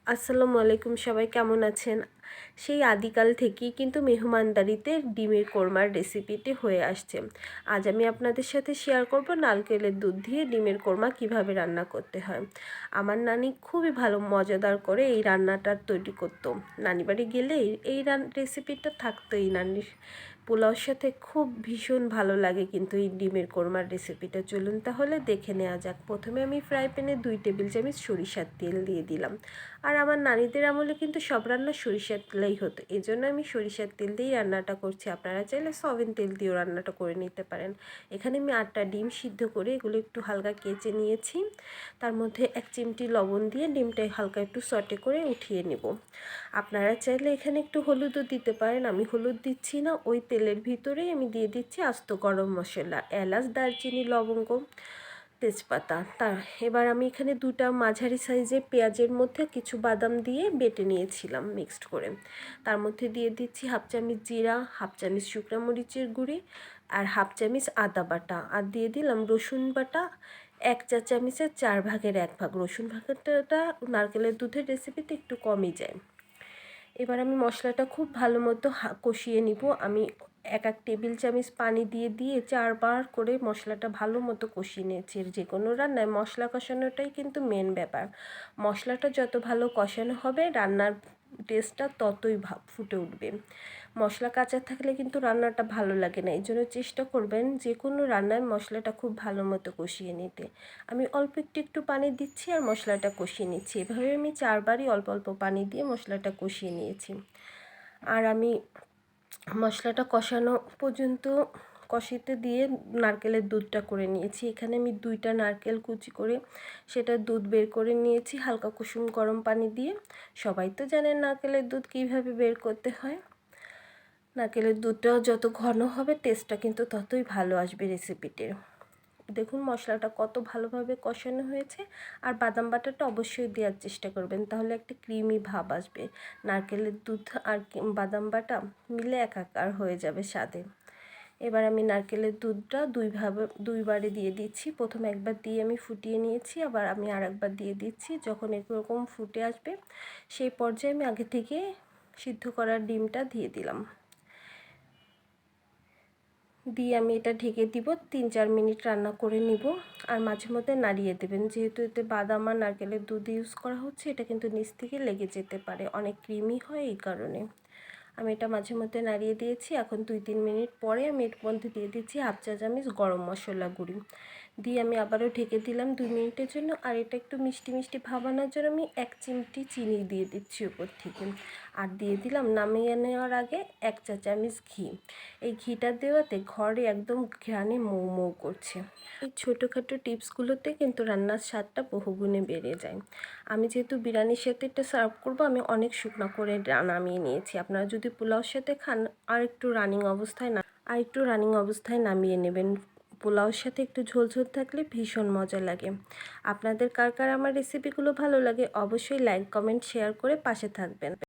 আসসালামু আলাইকুম, সবাই কেমন আছেন? সেই আদিকাল থেকেই কিন্তু মেহমানদারিতে ডিমের কোরমার রেসিপিটি হয়ে আসছে। আজ আমি আপনাদের সাথে শেয়ার করব নারকেলের দুধ দিয়ে ডিমের কোরমা কিভাবে রান্না করতে হয়। আমার নানি খুবই ভালো মজাদার করে এই রান্নাটা তৈরি করতো। নানি বাড়ি গেলে এই রেসিপিটা থাকতোই। নানির পোলাওর সাথে খুব ভীষণ ভালো লাগে কিন্তু এই ডিমের কোরমার রেসিপিটা। চলুন তাহলে দেখে নেওয়া যাক। প্রথমে আমি ফ্রাই প্যানে 2 টেবিল চামচ সরিষার তেল দিয়ে দিলাম। আর আমার নানিদের আমলে কিন্তু সব রান্না সরিষার তেলেই হতো, এই জন্য আমি সরিষার তেল দিয়েই রান্নাটা করছি। আপনারা চাইলে সয়াবিন তেল দিয়েও রান্নাটা করে নিতে পারেন। এখানে আমি 8টা ডিম সিদ্ধ করে এগুলো একটু হালকা কেচে নিয়েছি। তার মধ্যে 1 চিমটি লবণ দিয়ে ডিমটা হালকা একটু সটে করে উঠিয়ে নেব। আপনারা চাইলে এখানে একটু হলুদও দিতে পারেন, আমি হলুদ দিচ্ছি না। ওই তেলের ভিতরেই আমি দিয়ে দিচ্ছি আস্ত গরম মশলা, এলাচ, দারচিনি, লবঙ্গ, তেজপাতা। এবার আমি এখানে 2টা মাঝারি সাইজের পেঁয়াজের মধ্যে কিছু বাদাম দিয়ে বেটে নিয়েছিলাম মিক্সড করে। তার মধ্যে দিয়ে দিচ্ছি 1/2 চামচ জিরা, 1/2 চামচ শুকনো মরিচের গুঁড়ি আর 1/2 চামচ আদা বাটা। আর দিয়ে দিলাম রসুন বাটা 1 চা চামচের 4 ভাগের 1 ভাগ। রসুন ভাগাটা নারকেলের দুধের রেসিপিতে একটু কমই যায়। এবার আমি মশলাটা খুব ভালো মতো কষিয়ে নিব। আমি 1 টেবিল চামচ পানি দিয়ে 4বার করে মশলাটা ভালো মতো কষিয়ে নিয়েছি। যে কোনো রান্নায় মশলা কষানোটাই কিন্তু মেন ব্যাপার। মশলাটা যত ভালো কষানো হবে রান্নার টেস্টটা ততই ফুটে উঠবে। মশলা কাঁচা থাকলে কিন্তু রান্নাটা ভালো লাগে না, এই জন্য চেষ্টা করবেন যে কোনো রান্নায় মশলাটা খুব ভালো মতো কষিয়ে নিতে। আমি অল্প একটু পানি দিচ্ছি আর মশলাটা কষিয়ে নিচ্ছি। এভাবে আমি 4বারই অল্প অল্প পানি দিয়ে মশলাটা কষিয়ে নিয়েছি। আর আমি মশলাটা কষানো পর্যন্ত কষিতে দিয়ে নারকেলের দুধটা করে নিয়েছি। এখানে আমি 2টা নারকেল কুচি করে সেটা দুধ বের করে নিয়েছি হালকা কুসুম গরম পানি দিয়ে। সবাই তো জানেন নারকেলের দুধ কীভাবে বের করতে হয়। নারকেলের দুধটাও যত ঘন হবে টেস্টটা কিন্তু ততই ভালো আসবে রেসিপিটির। দেখুন মশলাটা কত ভালোভাবে কষানো হয়েছে। আর বাদাম বাটাটা অবশ্যই দেওয়ার চেষ্টা করবেন, তাহলে একটা ক্রিমি ভাব আসবে। নারকেলের দুধ আর বাদাম বাটা মিলে একাকার হয়ে যাবে স্বাদে। এবার আমি নারকেলের দুধটা দুইবারে দিয়ে দিচ্ছি। প্রথমে একবার দিয়ে আমি ফুটিয়ে নিয়েছি, আবার আমি আরেকবার দিয়ে দিচ্ছি। যখন এরকম ফুটে আসবে সেই পর্যায়ে আমি আগে থেকে সিদ্ধ করা ডিমটা দিয়ে দিলাম। দিয়ে আমি এটা ঢেকে দিব, 3-4 মিনিট রান্না করে নিব। আর মাঝে মধ্যে নাড়িয়ে দেবেন, যেহেতু এতে বাদাম আর নারকেলের দুধ ইউজ করা হচ্ছে, এটা কিন্তু নিচ থেকে লেগে যেতে পারে, অনেক ক্রিমি হয় এই কারণে। আমি এটা মাঝে মধ্যে নাড়িয়ে দিয়েছি। এখন 2-3 মিনিট পরে আমি এর মধ্যে দিয়ে দিচ্ছি 1/2 চা চামচ গরম মশলা গুঁড়ি দিয়ে আমি আবারও ঢেকে দিলাম 2 মিনিটের জন্য। আর এটা একটু মিষ্টি মিষ্টি ভাব আনার জন্য আমি 1 চিমটি চিনি দিয়ে দিচ্ছি উপর থেকে। আর দিয়ে দিলাম নামিয়ে নেওয়ার আগে 1 চা চামচ ঘি। এই ঘিটা দেওয়াতে ঘরে একদম ঘ্রাণে মৌ মৌ করছে। এই ছোটোখাটো টিপসগুলোতে কিন্তু রান্নার স্বাদটা বহুগুণে বেড়ে যায়। আমি যেহেতু বিরিয়ানির সাথে এটা সার্ভ করব, আমি অনেক শুকনো করে নামিয়ে নিয়েছি। আপনারা যদি পোলাওর সাথে খান আর একটু রানিং অবস্থায় নামিয়ে নেবেন। পোলাওর সাথে একটু ঝোল ঝোল থাকলে ভীষণ মজা লাগে। আপনাদের কার কার আমার রেসিপিগুলো ভালো লাগে অবশ্যই লাইক, কমেন্ট, শেয়ার করে পাশে থাকবেন।